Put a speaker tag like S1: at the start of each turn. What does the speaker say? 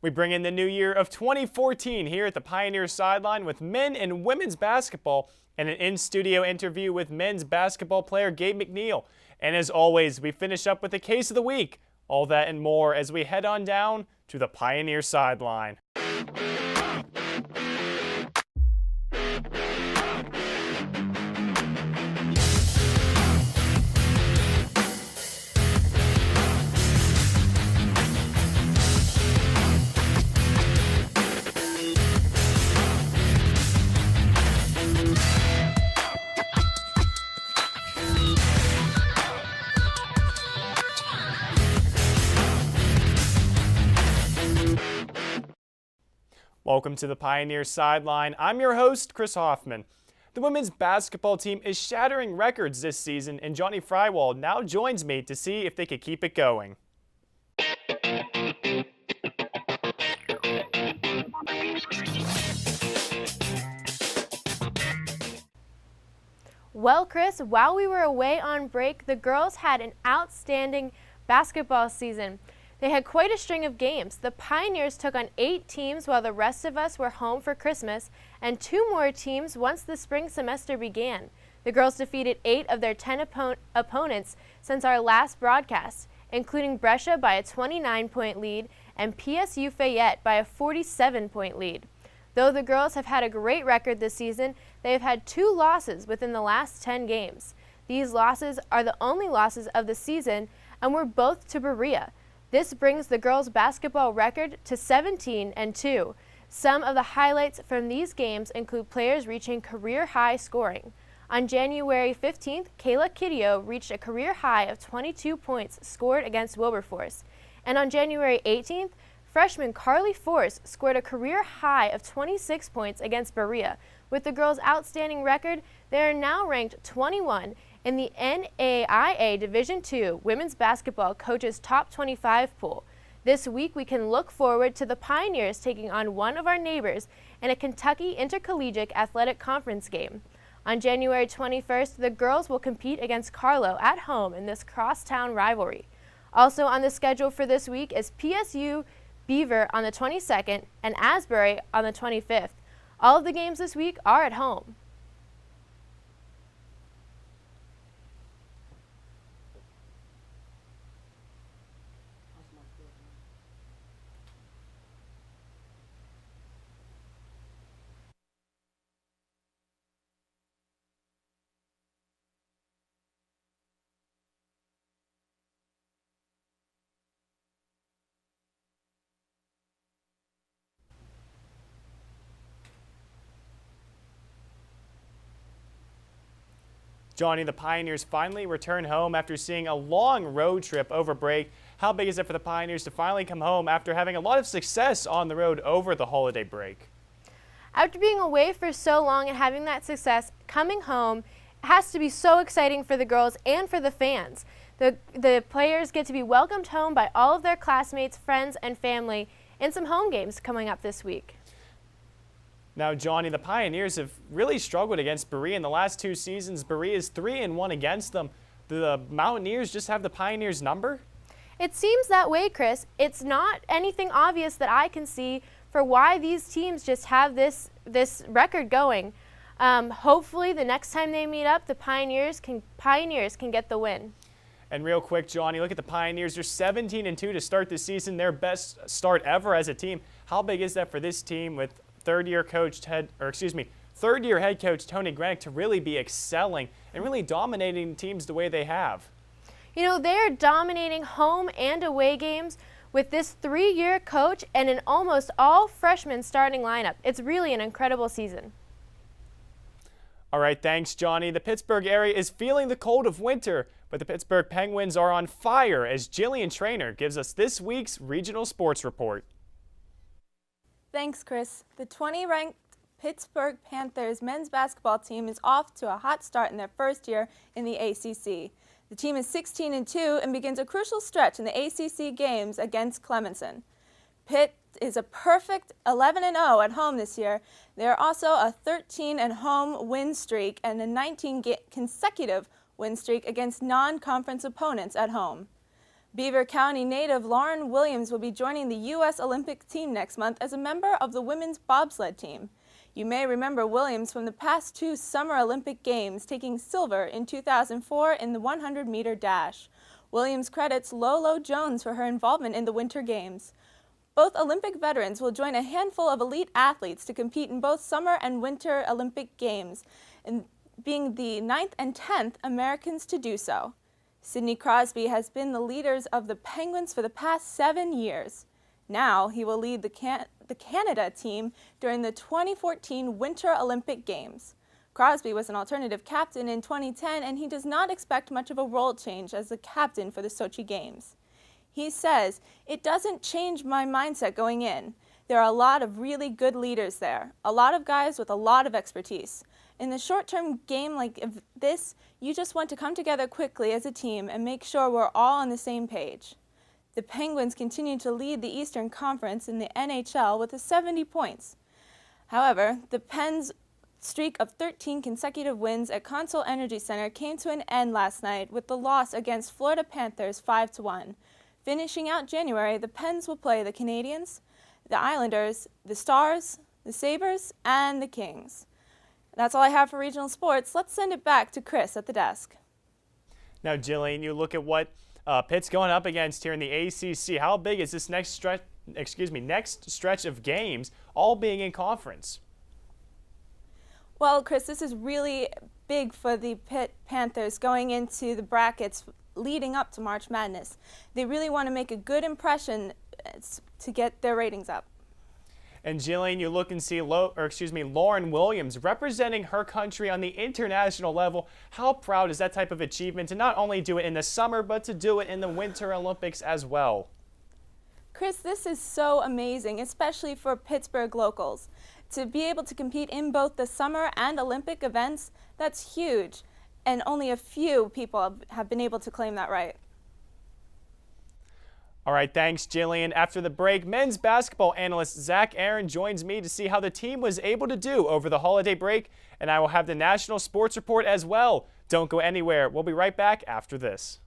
S1: We bring in the new year of 2014 here at the Pioneer Sideline with men and women's basketball and an in-studio interview with men's basketball player Gabe McNeil. And as always, we finish up with the case of the week. All that and more as we head on down to the Pioneer Sideline. Welcome to the Pioneer Sideline. I'm your host, Chris Hoffman. The women's basketball team is shattering records this season, and Johnie Freiwald now joins me to see if they could keep it going.
S2: Well, Chris, while we were away on break, the girls had an outstanding basketball season. They had quite a string of games. The Pioneers took on 8 teams while the rest of us were home for Christmas, and 2 more teams once the spring semester began. The girls defeated 8 of their 10 opponents since our last broadcast, including Brescia by a 29-point lead and PSU Fayette by a 47-point lead. Though the girls have had a great record this season, they have had 2 losses within the last 10 games. These losses are the only losses of the season and were both to Berea. This brings the girls' basketball record to 17-2. Some of the highlights from these games include players reaching career-high scoring. On January 15th, Kayla Kidio reached a career high of 22 points scored against Wilberforce. And on January 18th, freshman Carly Force scored a career high of 26 points against Berea. With the girls' outstanding record, they are now ranked 21 in the NAIA Division II Women's Basketball Coaches Top 25 pool. This week we can look forward to the Pioneers taking on one of our neighbors in a Kentucky Intercollegiate Athletic Conference game. On January 21st, the girls will compete against Carlo at home in this crosstown rivalry. Also on the schedule for this week is PSU Beaver on the 22nd and Asbury on the 25th. All of the games this week are at home.
S1: Johnie, the Pioneers finally return home after seeing a long road trip over break. How big is it for the Pioneers to finally come home after having a lot of success on the road over the holiday break?
S2: After being away for so long and having that success, coming home has to be so exciting for the girls and for the fans. The players get to be welcomed home by all of their classmates, friends, and family in some home games coming up this week.
S1: Now, Johnie, the Pioneers have really struggled against Berea in the last 2 seasons. Berea is 3-1 against them. Do the Mountaineers just have the Pioneers' number?
S2: It seems that way, Chris. It's not anything obvious that I can see for why these teams just have this record going. Hopefully, the next time they meet up, the Pioneers can get the win.
S1: And real quick, Johnie, look at the Pioneers. They're 17-2 to start the season, their best start ever as a team. How big is that for this team with third-year head coach Tony Grenick to really be excelling and really dominating teams the way they have?
S2: You know, they're dominating home and away games with this 3-year coach and an almost all freshman starting lineup. It's really an incredible season.
S1: All right, thanks, Johnie. The Pittsburgh area is feeling the cold of winter, but the Pittsburgh Penguins are on fire as Jillian Traynor gives us this week's regional sports report.
S3: Thanks, Chris. The 20th-ranked Pittsburgh Panthers men's basketball team is off to a hot start in their first year in the ACC. The team is 16-2 and begins a crucial stretch in the ACC games against Clemson. Pitt is a perfect 11-0 at home this year. They are also a 13-home win streak and a 19 consecutive win streak against non-conference opponents at home. Beaver County native Lauren Williams will be joining the U.S. Olympic team next month as a member of the women's bobsled team. You may remember Williams from the past 2 Summer Olympic Games, taking silver in 2004 in the 100-meter dash. Williams credits Lolo Jones for her involvement in the Winter Games. Both Olympic veterans will join a handful of elite athletes to compete in both Summer and Winter Olympic Games, and being the 9th and 10th Americans to do so. Sidney Crosby has been the leaders of the Penguins for the past 7 years. Now he will lead the Canada team during the 2014 Winter Olympic Games. Crosby was an alternative captain in 2010, and he does not expect much of a role change as the captain for the Sochi Games. He says, "It doesn't change my mindset going in. There are a lot of really good leaders there, a lot of guys with a lot of expertise. In the short-term game like this, you just want to come together quickly as a team and make sure we're all on the same page." The Penguins continue to lead the Eastern Conference in the NHL with 70 points. However, the Pens' streak of 13 consecutive wins at Consol Energy Center came to an end last night with the loss against Florida Panthers 5-1. Finishing out January, the Pens will play the Canadiens, the Islanders, the Stars, the Sabres, and the Kings. That's all I have for regional sports. Let's send it back to Chris at the desk.
S1: Now, Jillian, you look at what Pitt's going up against here in the ACC. How big is this next stretch of games, all being in conference?
S3: Well, Chris, this is really big for the Pitt Panthers going into the brackets leading up to March Madness. They really want to make a good impression to get their ratings up.
S1: And Jillian, you look and see Lauren Williams representing her country on the international level. How proud is that type of achievement to not only do it in the summer, but to do it in the Winter Olympics as well?
S3: Chris, this is so amazing, especially for Pittsburgh locals. To be able to compete in both the summer and Olympic events, that's huge. And only a few people have been able to claim that right.
S1: All right, thanks, Jillian. After the break, men's basketball analyst Zach Aaron joins me to see how the team was able to do over the holiday break, and I will have the National Sports Report as well. Don't go anywhere. We'll be right back after this.